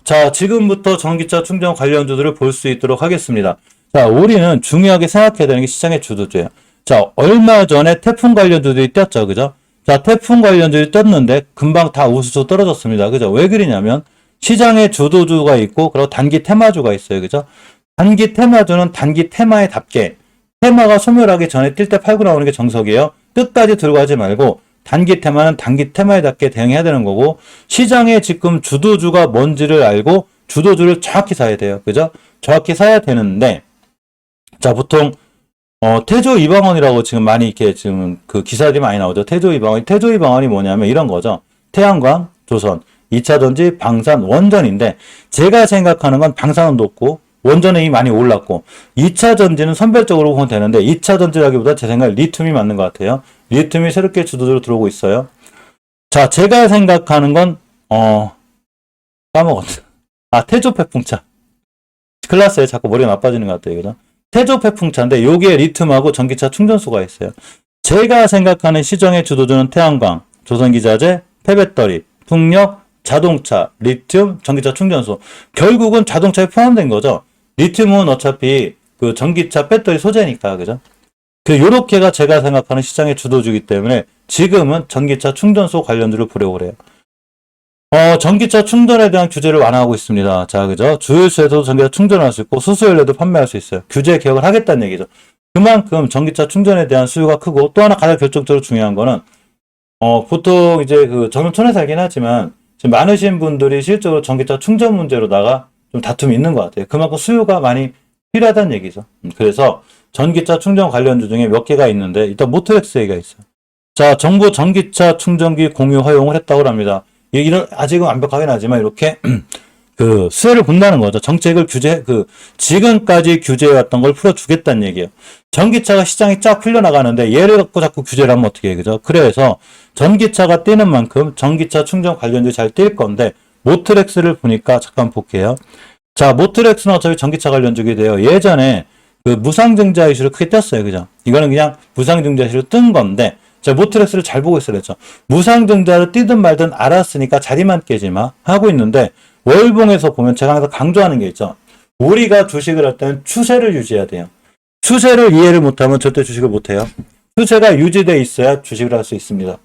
자, 지금부터 전기차 충전 관련주들을 볼 수 있도록 하겠습니다. 자, 우리는 중요하게 생각해야 되는 게 시장의 주도주예요. 자, 얼마 전에 태풍 관련주들이 뛰었죠. 그죠? 자, 태풍 관련주들이 떴는데 금방 다 우수수 떨어졌습니다. 그죠? 왜 그러냐면 시장의 주도주가 있고 그리고 단기 테마주가 있어요. 그죠? 단기 테마주는 단기 테마에 답게 테마가 소멸하기 전에 뛸 때 팔고 나오는 게 정석이에요. 끝까지 들고 가지 말고 단기 테마는 단기 테마에 답게 대응해야 되는 거고 시장의 지금 주도주가 뭔지를 알고 주도주를 정확히 사야 돼요. 그죠? 정확히 사야 되는데 자, 보통 태조 이방원이라고 지금 많이 이렇게 지금 그 기사들이 많이 나오죠. 태조 이방원이 뭐냐면 이런 거죠. 태양광, 조선, 2차전지, 방산, 원전인데 제가 생각하는 건 방산은 높고 원전이 많이 올랐고 2차전지는 선별적으로 보면 되는데 2차전지라기보다 제 생각에 리튬이 맞는 것 같아요. 리튬이 새롭게 주도주로 들어오고 있어요. 자, 제가 생각하는 건 까먹었네. 태조 폐풍차. 클라스에 자꾸 머리가 나빠지는 것 같아요. 그죠? 태조 폐풍차인데 여기에 리튬하고 전기차 충전소가 있어요. 제가 생각하는 시장의 주도주는 태양광, 조선기자재, 폐배터리, 풍력, 자동차, 리튬, 전기차 충전소. 결국은 자동차에 포함된 거죠. 리튬은 어차피 그 전기차 배터리 소재니까, 그죠? 요렇게가 제가 생각하는 시장의 주도주기 때문에 지금은 전기차 충전소 관련주를 보려고 그래요. 전기차 충전에 대한 규제를 완화하고 있습니다. 자, 그죠? 주유소에서도 전기차 충전할 수 있고 수소연료도 판매할 수 있어요. 규제 개혁을 하겠다는 얘기죠. 그만큼 전기차 충전에 대한 수요가 크고 또 하나 가장 결정적으로 중요한 거는 보통 이제 그 저는 살긴 하지만 지금 많으신 분들이 실제로 전기차 충전 문제로다가 좀 다툼이 있는 것 같아요. 그만큼 수요가 많이 필요하다는 얘기죠. 그래서 전기차 충전 관련주 중에 몇 개가 있는데 일단 모토엑스 얘기가 있어요. 자, 정부 전기차 충전기 공유 허용을 했다고 합니다. 이런 아직은 완벽하긴 하지만 이렇게 그 수혜를 본다는 거죠. 정책을 지금까지 규제해왔던 걸 풀어주겠다는 얘기예요. 전기차가 시장이 쫙 풀려나가는데 얘를 갖고 자꾸 규제를 하면 어떻게 해요, 그죠? 그래서 전기차가 뛰는 만큼 전기차 충전 관련주 잘 뛸 건데 모트렉스를 보니까 잠깐 볼게요. 자, 모트렉스는 어차피 전기차 관련주게 돼요. 예전에 그 무상증자 이슈를 크게 떴어요, 그죠? 이거는 그냥 무상증자 이슈로 뜬 건데 자, 모트렉스를 잘 보고 있어야 됐죠. 무상증자를 뛰든 말든 알았으니까 자리만 깨지 마 하고 있는데 월봉에서 보면 제가 항상 강조하는 게 있죠. 우리가 주식을 할 때는 추세를 유지해야 돼요. 추세를 이해를 못하면 절대 주식을 못해요. 추세가 유지되어 있어야 주식을 할 수 있습니다.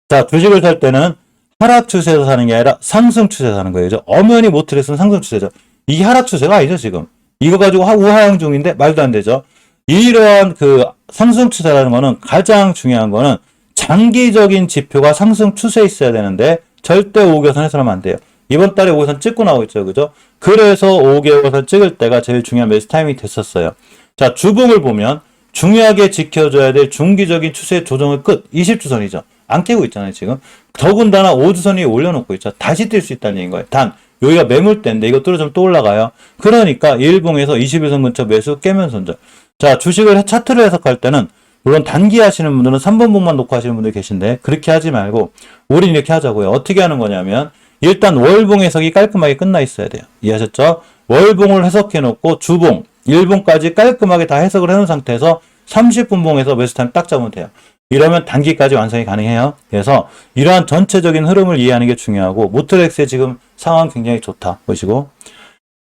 자, 주식을 살 때는 하락 추세에서 사는 게 아니라 상승 추세에서 사는 거예요. 엄연히 모트렉스는 상승 추세죠. 이게 하락 추세가 아니죠, 지금. 이거 가지고 우하향 중인데 말도 안 되죠. 이러한 그 상승 추세라는 거는 가장 중요한 거는 장기적인 지표가 상승 추세에 있어야 되는데 절대 5개월선 해서는 안 돼요. 이번 달에 5개월선 찍고 나오고 있죠. 그죠? 그래서 5개월선 찍을 때가 제일 중요한 매수 타이밍이 됐었어요. 자, 주봉을 보면 중요하게 지켜줘야 될 중기적인 추세 조정의 끝 20주선이죠. 안 깨고 있잖아요, 지금. 더군다나 5주선 위에 올려놓고 있죠. 다시 뛸 수 있다는 얘기인 거예요. 단 여기가 매물대인데 이거 뚫어주면 또 올라가요. 그러니까 일봉에서 21선 근처 매수 깨면 손절. 자, 주식을 차트를 해석할 때는 물론 단기 하시는 분들은 3번 봉만 놓고 하시는 분들이 계신데 그렇게 하지 말고 우리는 이렇게 하자고요. 어떻게 하는 거냐면 일단 월봉 해석이 깔끔하게 끝나 있어야 돼요. 이해하셨죠? 월봉을 해석해 놓고 주봉, 일봉까지 깔끔하게 다 해석을 해놓은 상태에서 30분 봉에서 매수 타임 딱 잡으면 돼요. 이러면 단기까지 완성이 가능해요. 그래서 이러한 전체적인 흐름을 이해하는 게 중요하고 모트렉스의 지금 상황 굉장히 좋다 보시고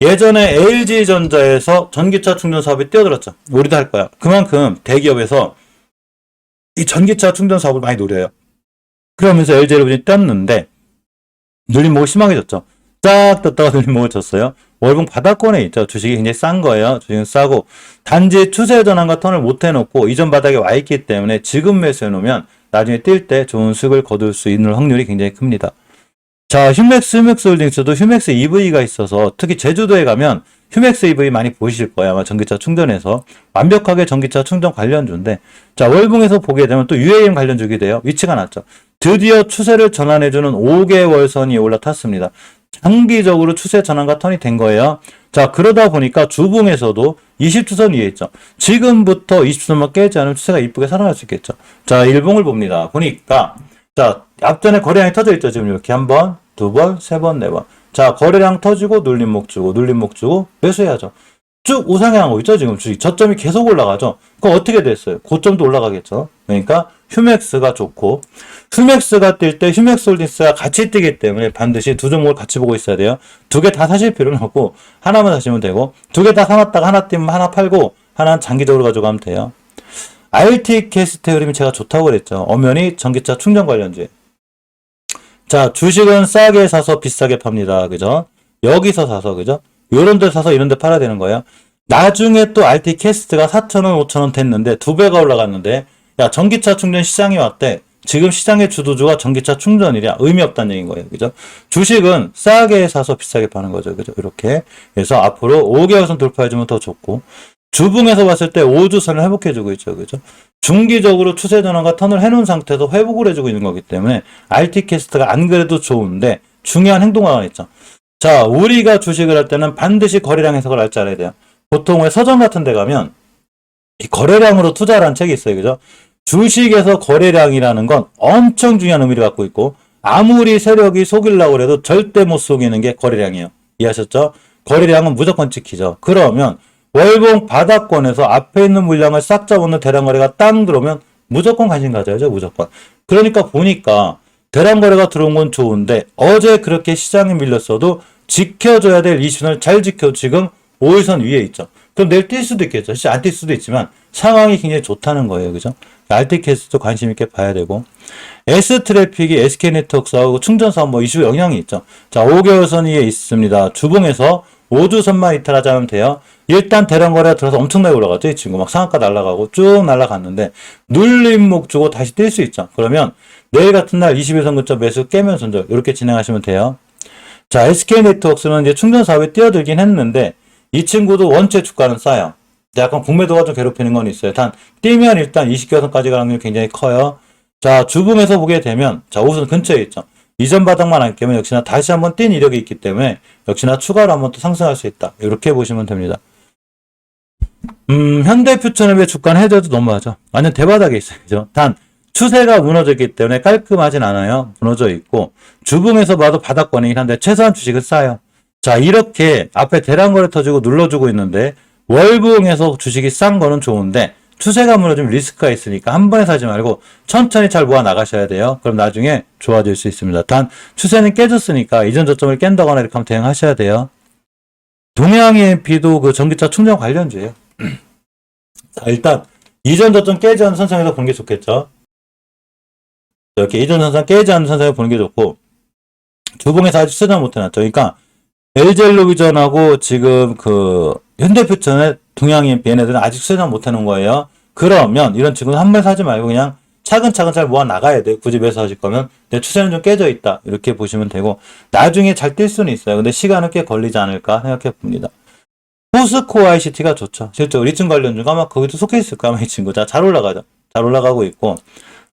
예전에 LG전자에서 전기차 충전 사업이 뛰어들었죠. 우리도 할 거야. 그만큼 대기업에서 이 전기차 충전 사업을 많이 노려요. 그러면서 LG를 떴는데 눌림목이 심하게졌죠. 쫙 떴다가 눌림목을 쳤어요. 월봉 바닥권에 있죠. 주식이 굉장히 싼 거예요. 주식은 싸고 단지 추세 전환과 턴을 못 해놓고 이전 바닥에 와 있기 때문에 지금 매수해 놓으면 나중에 뛸 때 좋은 수익을 거둘 수 있는 확률이 굉장히 큽니다. 자, 휴맥스홀딩스도 휴맥스 EV가 있어서 특히 제주도에 가면 휴맥스 EV 많이 보이실 거예요. 아마 전기차 충전해서 완벽하게 전기차 충전 관련주인데 자, 월봉에서 보게 되면 또 UAM 관련주게 돼요. 위치가 낮죠. 드디어 추세를 전환해주는 5개월선이 올라탔습니다. 장기적으로 추세 전환과 턴이 된 거예요. 자, 그러다 보니까 주봉에서도 20주선 위에 있죠. 지금부터 20주선만 깨지 않으면 추세가 이쁘게 살아날 수 있겠죠. 자, 일봉을 봅니다. 보니까 자, 앞전에 거래량이 터져 있죠. 지금 이렇게 한 번, 두 번, 세 번, 네 번. 자, 거래량 터지고 눌림목 주고 매수해야죠. 쭉 우상향하고 있죠. 지금 주식 저점이 계속 올라가죠. 그럼 어떻게 됐어요? 고점도 올라가겠죠. 그러니까 휴맥스가 좋고 휴맥스가 뛸 때 휴맥스홀딩스가 같이 뛰기 때문에 반드시 두 종목을 같이 보고 있어야 돼요. 두 개 다 사실 필요는 없고 하나만 사시면 되고 두 개 다 사놨다가 하나 뛰면 하나 팔고 하나는 장기적으로 가져가면 돼요. RT 캐스트 흐름이 제가 좋다고 그랬죠. 엄연히 전기차 충전 관련주에. 자, 주식은 싸게 사서 비싸게 팝니다. 그죠? 여기서 사서, 그죠? 요런 데 사서 이런 데 팔아야 되는 거예요. 나중에 또 RT 캐스트가 4,000원, 5,000원 됐는데 2배가 올라갔는데 야, 전기차 충전 시장이 왔대. 지금 시장의 주도주가 전기차 충전이랴. 의미 없다는 얘기인 거예요. 그죠? 주식은 싸게 사서 비싸게 파는 거죠. 그죠? 이렇게. 그래서 앞으로 5개월선 돌파해주면 더 좋고 주봉에서 봤을 때 5주선을 회복해주고 있죠. 그죠? 중기적으로 추세 전환과 턴을 해놓은 상태에서 회복을 해주고 있는 거기 때문에 RT캐스트가 안 그래도 좋은데 중요한 행동화가 있죠. 자, 우리가 주식을 할 때는 반드시 거래량 해석을 할 줄 알아야 돼요. 보통 왜 서점 같은 데 가면 이 거래량으로 투자라는 책이 있어요. 그죠? 주식에서 거래량이라는 건 엄청 중요한 의미를 갖고 있고 아무리 세력이 속이려고 해도 절대 못 속이는 게 거래량이에요. 이해하셨죠? 거래량은 무조건 찍히죠. 그러면 월봉 바닥권에서 앞에 있는 물량을 싹 잡아놓는 대량 거래가 땅 들어오면 무조건 관심 가져야죠. 무조건. 그러니까 보니까 대량 거래가 들어온 건 좋은데 어제 그렇게 시장에 밀렸어도 지켜줘야 될 이슈를 잘 지켜 지금 5일선 위에 있죠. 그럼 내일 뛸 수도 있겠죠. 진짜 안 뛸 수도 있지만 상황이 굉장히 좋다는 거예요. 그죠? RT캐스트도 관심 있게 봐야 되고 S트래픽이 SK네트워크하고 충전사업 뭐 이슈 영향이 있죠. 자, 5개월선 위에 있습니다. 주봉에서 5주선만 이탈하자면 돼요. 일단 대량 거래가 들어서 엄청나게 올라갔죠. 이 친구 막 상한가 날아가고 쭉 날아갔는데 눌림목 주고 다시 뛸 수 있죠. 그러면 내일 같은 날 21선 근처 매수 깨면 손절 이렇게 진행하시면 돼요. 자, SK네트워크는 이제 충전 사업에 뛰어들긴 했는데 이 친구도 원체 주가는 싸요. 약간 공매도가 좀 괴롭히는 건 있어요. 단 뛰면 일단 20개선까지 가는 확률이 굉장히 커요. 자, 주봉에서 보게 되면 자, 5선 근처에 있죠. 이전 바닥만 안 깨면 역시나 다시 한번 뛴 이력이 있기 때문에 역시나 추가로 한번 또 상승할 수 있다. 이렇게 보시면 됩니다. 현대퓨처는 주가는 해저도 너무하죠. 완전 대바닥에 있어요. 그죠? 단 추세가 무너졌기 때문에 깔끔하진 않아요. 무너져 있고 주봉에서 봐도 바닥권이긴 한데 최소한 주식은 싸요. 자, 이렇게 앞에 대량 거래 터지고 눌러주고 있는데 월봉에서 주식이 싼 거는 좋은데 추세가 무너지면 리스크가 있으니까 한 번에 사지 말고 천천히 잘 모아 나가셔야 돼요. 그럼 나중에 좋아질 수 있습니다. 단 추세는 깨졌으니까 이전 저점을 깬다거나 이렇게 하면 대응하셔야 돼요. 동양EMP도 그 전기차 충전 관련주예요. 자, 일단 이전 저점 깨지 않는 선상에서 보는 게 좋겠죠. 이렇게 이전 선상 깨지 않는 선상에서 보는 게 좋고 주봉에서 아직 수정 못 해놨죠. 그러니까 LG엘로비전하고 지금 그 현대퓨처는 동양EMP 얘네들은 아직 수정 못 해놓은 거예요. 그러면 이런 친구는 한 번에 사지 말고 그냥 차근차근 잘 모아 나가야 돼. 굳이 매수 하실 거면 내 추세는 좀 깨져 있다. 이렇게 보시면 되고 나중에 잘 뛸 수는 있어요. 근데 시간은 꽤 걸리지 않을까 생각해 봅니다. 포스코 ICT가 좋죠. 실제로 리튬 관련주가 아마 거기도 속해 있을까 아마 이 친구. 자, 잘 올라가죠. 잘 올라가고 있고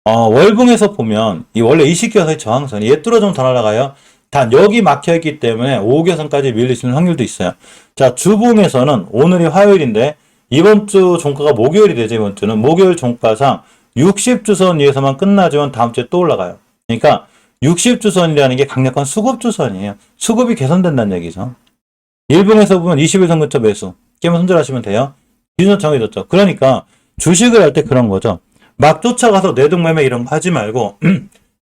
월봉에서 보면 이 원래 20개선의 저항선이 얘 뚫어주면 더 날아가요. 단 여기 막혀있기 때문에 5개선까지 밀릴 수 있는 확률도 있어요. 자, 주봉에서는 오늘이 화요일인데 이번 주 종가가 목요일이 되죠. 이번 주는 목요일 종가상 60주선 위에서만 끝나지만 다음 주에 또 올라가요. 그러니까 60주선이라는 게 강력한 수급주선이에요. 수급이 개선된다는 얘기죠. 일봉에서 보면 21선 근처 매수 깨면 손절하시면 돼요. 기준 정해졌죠. 그러니까 주식을 할 때 그런 거죠. 막 쫓아가서 내동매매 이런 거 하지 말고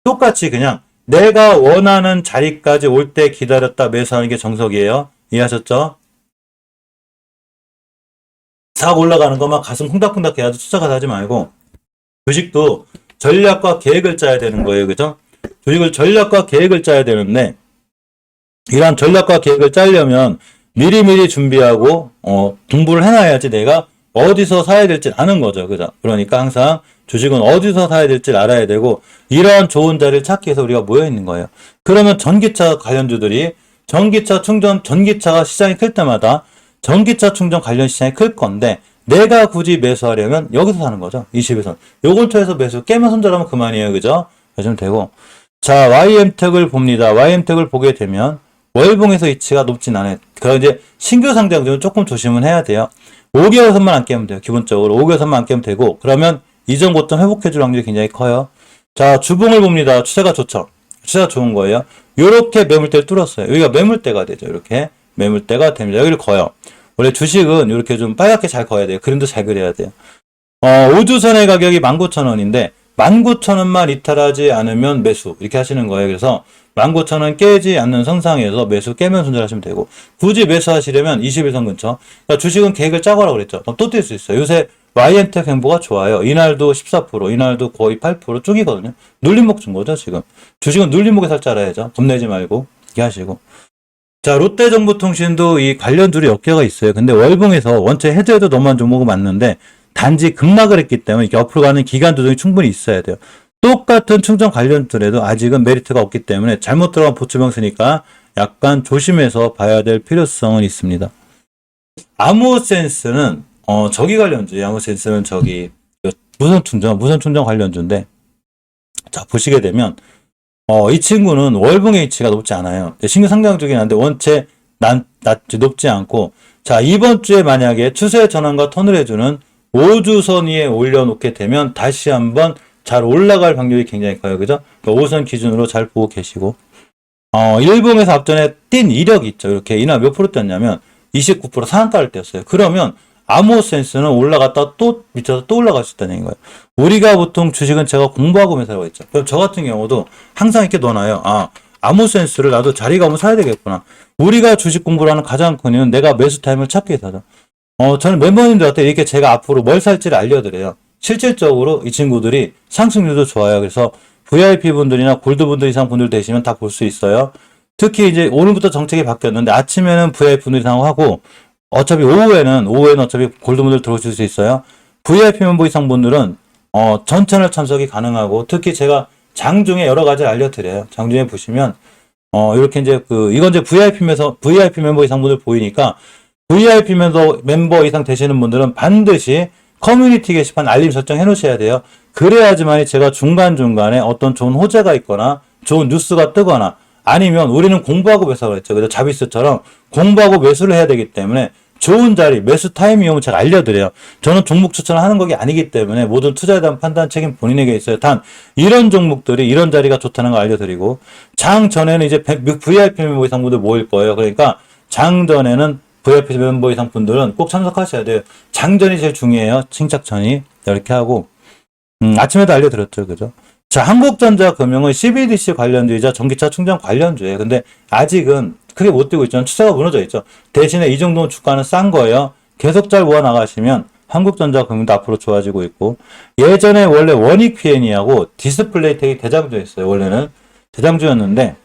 똑같이 그냥 내가 원하는 자리까지 올 때 기다렸다 매수하는 게 정석이에요. 이해하셨죠? 싹 올라가는 것만 가슴 콩닥콩닥 해야지 쫓아가서 하지 말고 주식도 전략과 계획을 짜야 되는 거예요. 그죠? 주식을 전략과 계획을 짜야 되는데 이러한 전략과 계획을 짜려면 미리미리 준비하고 공부를 해놔야지 내가 어디서 사야 될지 아는 거죠. 그죠? 그러니까 항상 주식은 어디서 사야 될지 알아야 되고 이러한 좋은 자리를 찾기 위해서 우리가 모여 있는 거예요. 그러면 전기차 관련주들이 전기차 충전, 전기차가 시장이 클 때마다 전기차 충전 관련 시장이 클 건데 내가 굳이 매수하려면 여기서 사는 거죠. 20에선. 요 근처에서 매수 깨면 손절하면 그만이에요. 그죠? 하시면 되고. 자, YM택을 봅니다. YM택을 보게 되면 월봉에서 이치가 높진 않아요. 그 이제 신규 상장주는 조금 조심은 해야 돼요. 5개월선만 안 깨면 돼요. 기본적으로 5개월선만 안 깨면 되고 그러면 이전 고점 회복해줄 확률이 굉장히 커요. 자, 주봉을 봅니다. 추세가 좋죠. 추세가 좋은 거예요. 요렇게 매물대를 뚫었어요. 여기가 매물대가 되죠. 이렇게 매물대가 됩니다. 여기를 거요. 원래 주식은 이렇게 좀 빨갛게 잘 거야 돼요. 그림도 잘 그려야 돼요. 우주선의 가격이 19,000원인데 19,000원만 이탈하지 않으면 매수 이렇게 하시는 거예요. 그래서 19,000원 깨지 않는 선상에서 매수 깨면 손절하시면 되고, 굳이 매수하시려면 21선 근처. 그러니까 주식은 계획을 짜고 하라고 그랬죠. 그럼 또 뛸 수 있어요. 요새 YN텍 행보가 좋아요. 이날도 14%, 이날도 거의 8% 쭉이거든요. 눌림목 준 거죠, 지금. 주식은 눌림목에 살짝 알아야죠. 겁내지 말고 이렇게 하시고. 자, 롯데정보통신도 이 관련주로 몇 개가 있어요. 근데 월봉에서 원체 해저에도 너무한 종목은 맞는데, 단지 급락을 했기 때문에 이렇게 앞으로 가는 기간 조정이 충분히 있어야 돼요. 똑같은 충전 관련주라도 아직은 메리트가 없기 때문에 잘못 들어간 보초병 쓰니까 약간 조심해서 봐야 될 필요성은 있습니다. 아모센스는 저기 관련주예요. 아모센스는 저기 무선 충전 관련주인데, 자 보시게 되면 이 친구는 월봉 H가 높지 않아요. 신규 상장 중이긴 한데 원체 높지 않고, 자 이번 주에 만약에 추세 전환과 턴을 해주는 5주선 위에 올려놓게 되면 다시 한번 잘 올라갈 확률이 굉장히 커요. 그죠? 그러니까 5선 기준으로 잘 보고 계시고, 일봉에서 앞전에 뛴 이력이 있죠. 이렇게 이날 몇 프로 뛰었냐면 29% 상한가를 띄었어요. 그러면 아모센스는 올라갔다 또 밑에서 또 올라갈 수 있다는 거예요. 우리가 보통 주식은 제가 공부하고 매수라고 했죠. 그럼 저 같은 경우도 항상 이렇게 넣어놔요. 아모센스를 나도 자리가 오면 사야 되겠구나. 우리가 주식 공부를 하는 가장 큰 이유는 내가 매수 타임을 찾기 위해서죠. 저는 멤버님들한테 이렇게 제가 앞으로 뭘 살지를 알려드려요. 실질적으로 이 친구들이 상승률도 좋아요. 그래서 VIP 분들이나 골드 분들 이상 분들 되시면 다 볼 수 있어요. 특히 이제 오늘부터 정책이 바뀌었는데 아침에는 VIP 분들 이상 하고, 어차피 오후에는 어차피 골드 분들 들어오실 수 있어요. VIP 멤버 이상 분들은 전 채널 참석이 가능하고, 특히 제가 장중에 여러 가지 알려드려요. 장중에 보시면 이렇게 이제 이건 이제 VIP 멤버 이상 분들 보이니까, VIP 멤버 이상 되시는 분들은 반드시 커뮤니티 게시판 알림 설정 해 놓으셔야 돼요. 그래야지만이 제가 중간중간에 어떤 좋은 호재가 있거나 좋은 뉴스가 뜨거나, 아니면 우리는 공부하고 매수하고 했죠. 그래서 자비스처럼 공부하고 매수를 해야 되기 때문에 좋은 자리, 매수 타이밍 오면 제가 알려드려요. 저는 종목 추천을 하는 것이 아니기 때문에 모든 투자에 대한 판단 책임 본인에게 있어요. 단 이런 종목들이 이런 자리가 좋다는 걸 알려드리고, 장 전에는 이제 VIP 멤버 이상 분들 모일 거예요. 그러니까 장 전에는 VIP 멤버 이상 분들은 꼭 참석하셔야 돼요. 장전이 제일 중요해요. 침착전이. 이렇게 하고, 아침에도 알려드렸죠. 그죠? 자, 한국전자금융은 CBDC 관련주이자 전기차 충전 관련주예요. 근데 아직은 크게 못 뛰고 있죠. 추세가 무너져 있죠. 대신에 이 정도는 주가는 싼 거예요. 계속 잘 모아 나가시면 한국전자금융도 앞으로 좋아지고 있고, 예전에 원래 원익 PN이하고 디스플레이텍이 대장주였어요. 원래는 대장주였는데,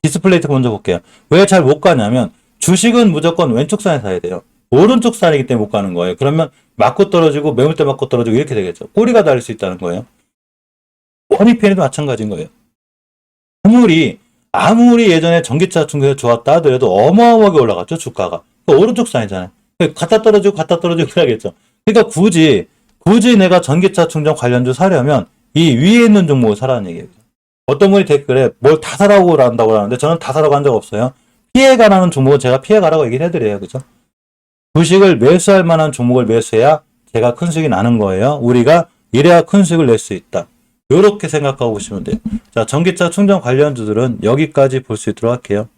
디스플레이텍 먼저 볼게요. 왜 잘 못 가냐면, 주식은 무조건 왼쪽 산에 사야 돼요. 오른쪽 산이기 때문에 못 가는 거예요. 그러면 맞고 떨어지고 매물대 맞고 떨어지고 이렇게 되겠죠. 꼬리가 달릴 수 있다는 거예요. 허니펜에도 마찬가지인 거예요. 아무리 예전에 전기차 충전이 좋았다 하더라도 어마어마하게 올라갔죠, 주가가. 오른쪽 산이잖아요. 갖다 떨어지고 그래야겠죠. 그러니까 굳이 내가 전기차 충전 관련주 사려면 이 위에 있는 종목을 사라는 얘기예요. 어떤 분이 댓글에 뭘 다 사라고 한다고 하는데, 저는 다 사라고 한 적 없어요. 피해가라는 종목은 제가 피해가라고 얘기를 해드려요. 그죠? 주식을 매수할 만한 종목을 매수해야 제가 큰 수익이 나는 거예요. 우리가 이래야 큰 수익을 낼 수 있다. 이렇게 생각하고 보시면 돼요. 자, 전기차 충전 관련주들은 여기까지 볼 수 있도록 할게요.